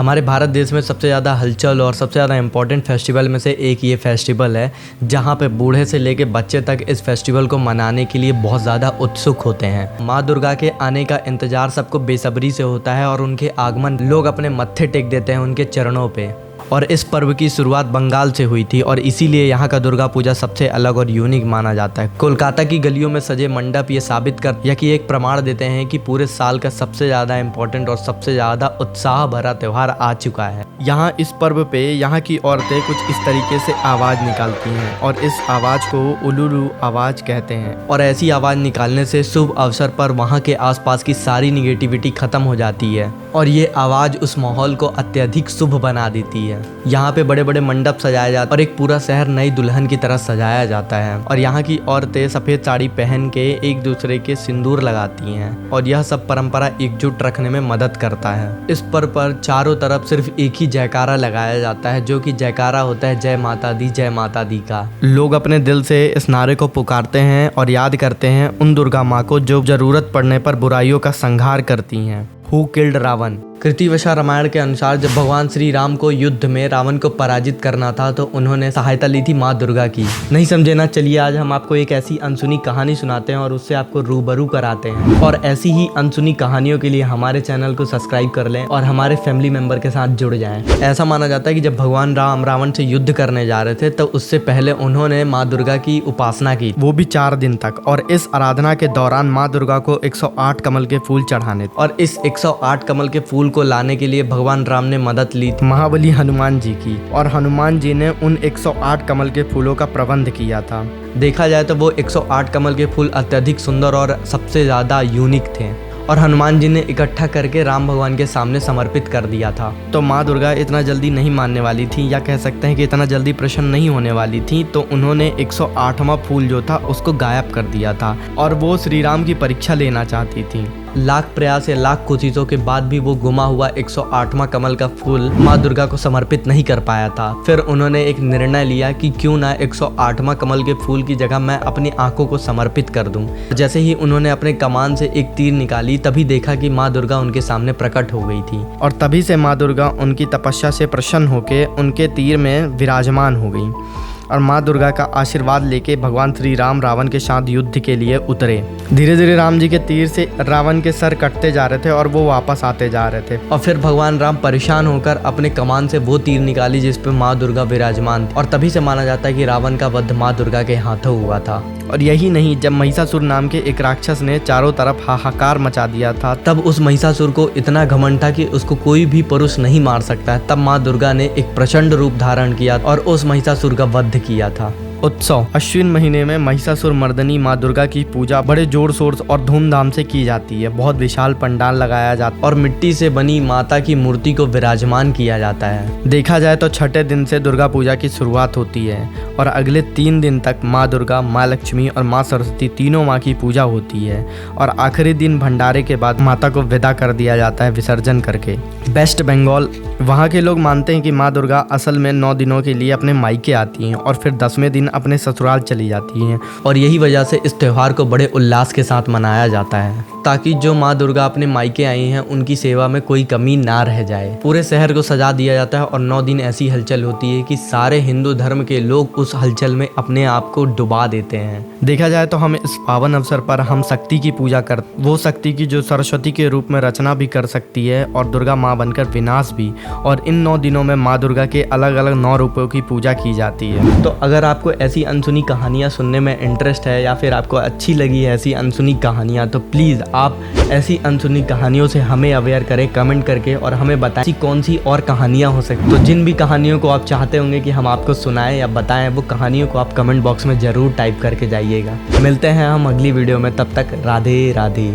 हमारे भारत देश में सबसे ज़्यादा हलचल और सबसे ज़्यादा इम्पोर्टेंट फेस्टिवल में से एक ये फेस्टिवल है, जहाँ पे बूढ़े से लेके बच्चे तक इस फेस्टिवल को मनाने के लिए बहुत ज़्यादा उत्सुक होते हैं। माँ दुर्गा के आने का इंतज़ार सबको बेसब्री से होता है और उनके आगमन लोग अपने मत्थे टेक देते हैं उनके चरणों पे। और इस पर्व की शुरुआत बंगाल से हुई थी और इसीलिए यहाँ का दुर्गा पूजा सबसे अलग और यूनिक माना जाता है। कोलकाता की गलियों में सजे मंडप ये साबित कर या कि एक प्रमाण देते हैं कि पूरे साल का सबसे ज़्यादा इम्पोर्टेंट और सबसे ज़्यादा उत्साह भरा त्यौहार आ चुका है। यहाँ इस पर्व पे यहाँ की औरतें कुछ इस तरीके से आवाज़ निकालती हैं और इस आवाज़ को उलुलू आवाज़ कहते हैं। और ऐसी आवाज़ निकालने से शुभ अवसर पर वहाँ के आसपास की सारी निगेटिविटी ख़त्म हो जाती है और ये आवाज़ उस माहौल को अत्यधिक शुभ बना देती है। यहाँ पे बड़े बड़े मंडप सजाए जाते हैं और एक पूरा शहर नई दुल्हन की तरह सजाया जाता है और यहाँ की औरतें सफ़ेद साड़ी पहन के एक दूसरे के सिंदूर लगाती हैं और यह सब परंपरा एकजुट रखने में मदद करता है। इस पर्व पर चारों तरफ सिर्फ एक ही जयकारा लगाया जाता है, जो कि जयकारा होता है जय माता दी का। लोग अपने दिल से इस नारे को पुकारते हैं और याद करते हैं उन दुर्गा माँ को जो जरूरत पड़ने पर बुराइयों का संहार करती हैं। Who killed Ravana? कृतिवशा रामायण के अनुसार जब भगवान श्री राम को युद्ध में रावण को पराजित करना था तो उन्होंने सहायता ली थी माँ दुर्गा की। नहीं समझे ना? चलिए आज हम आपको एक ऐसी अनसुनी कहानी सुनाते हैं और उससे आपको रूबरू कराते हैं। और ऐसी ही अनसुनी कहानियों के लिए हमारे चैनल को सब्सक्राइब कर लें और हमारे फैमिली मेंबर के साथ जुड़ जाएं। ऐसा माना जाता है कि जब भगवान राम रावण से युद्ध करने जा रहे थे तो उससे पहले उन्होंने माँ दुर्गा की उपासना की, वो भी 4 दिन तक। और इस आराधना के दौरान माँ दुर्गा को 108 कमल के फूल चढ़ाने और इस 108 कमल के फूल को लाने के लिए भगवान राम ने मदद ली थी महाबली हनुमान जी की और हनुमान जी ने उन 108 कमल के फूलों का प्रबंध किया था। देखा जाए तो वो 108 कमल के फूल अत्यधिक सुंदर और सबसे ज़्यादा यूनिक थे और हनुमान जी ने इकट्ठा करके राम भगवान के सामने समर्पित कर दिया था। तो माँ दुर्गा इतना जल्दी नहीं मानने वाली थी, या कह सकते हैं कि इतना जल्दी प्रसन्न नहीं होने वाली थी, तो उन्होंने 108वां फूल जो था उसको गायब कर दिया था और वो श्री राम की परीक्षा लेना चाहती थी। लाख प्रयास या लाख कोशिशों के बाद भी वो गुमा हुआ 108वां कमल का फूल माँ दुर्गा को समर्पित नहीं कर पाया था। फिर उन्होंने एक निर्णय लिया कि क्यों ना 108वां कमल के फूल की जगह मैं अपनी आंखों को समर्पित कर दूं। जैसे ही उन्होंने अपने कमान से एक तीर निकाली तभी देखा कि माँ दुर्गा उनके सामने प्रकट हो गई थी और तभी से माँ दुर्गा उनकी तपस्या से प्रसन्न होकर उनके तीर में विराजमान हो गई और माँ दुर्गा का आशीर्वाद लेके भगवान श्री राम रावण के साथ युद्ध के लिए उतरे। धीरे धीरे राम जी के तीर से रावण के सर कटते जा रहे थे और वो वापस आते जा रहे थे और फिर भगवान राम परेशान होकर अपने कमान से वो तीर निकाली जिस पे माँ दुर्गा विराजमान थी और तभी से माना जाता है कि रावण का वध माँ दुर्गा के हाथों हुआ था। और यही नहीं, जब महिषासुर नाम के एक राक्षस ने चारों तरफ हाहाकार मचा दिया था तब उस महिषासुर को इतना घमंड था कि उसको कोई भी पुरुष नहीं मार सकता है। तब माँ दुर्गा ने एक प्रचंड रूप धारण किया और उस महिषासुर का वध किया था। उत्सव। अश्विन महीने में महिषासुर मर्दनी माँ दुर्गा की पूजा बड़े जोर शोर और धूमधाम से की जाती है। बहुत विशाल पंडाल लगाया जाता और मिट्टी से बनी माता की मूर्ति को विराजमान किया जाता है। देखा जाए तो छठे दिन से दुर्गा पूजा की शुरुआत होती है और अगले 3 दिन तक माँ दुर्गा, माँ लक्ष्मी और माँ सरस्वती तीनों माँ की पूजा होती है और आखिरी दिन भंडारे के बाद माता को विदा कर दिया जाता है विसर्जन करके। वेस्ट बंगाल, वहाँ के लोग मानते हैं कि माँ दुर्गा असल में 9 दिनों के लिए अपने मायके आती हैं और फिर 10वें दिन अपने ससुराल चली जाती हैं और यही वजह से इस त्यौहार को बड़े उल्लास के साथ मनाया जाता है ताकि जो माँ दुर्गा अपने मायके आई हैं उनकी सेवा में कोई कमी ना रह जाए। पूरे शहर को सजा दिया जाता है और 9 दिन ऐसी हलचल होती है कि सारे हिंदू धर्म के लोग उस हलचल में अपने आप को डुबा देते हैं। देखा जाए तो हम इस पावन अवसर पर हम शक्ति की पूजा कर, वो शक्ति की जो सरस्वती के रूप में रचना भी कर सकती है और दुर्गा माँ बनकर विनाश भी। और इन 9 दिनों में माँ दुर्गा के अलग अलग 9 रूपों की पूजा की जाती है। तो अगर आपको ऐसी अनसुनी कहानियाँ सुनने में इंटरेस्ट है या फिर आपको अच्छी लगी है ऐसी अनसुनी कहानियाँ, तो प्लीज़ आप ऐसी अनसुनी कहानियों से हमें अवेयर करें कमेंट करके और हमें बताएं कौन सी और कहानियाँ हो सकती। तो जिन भी कहानियों को आप चाहते होंगे कि हम आपको सुनाएं या बताएं, वो कहानियों को आप कमेंट बॉक्स में ज़रूर टाइप करके जाइएगा। मिलते हैं हम अगली वीडियो में, तब तक राधे राधे।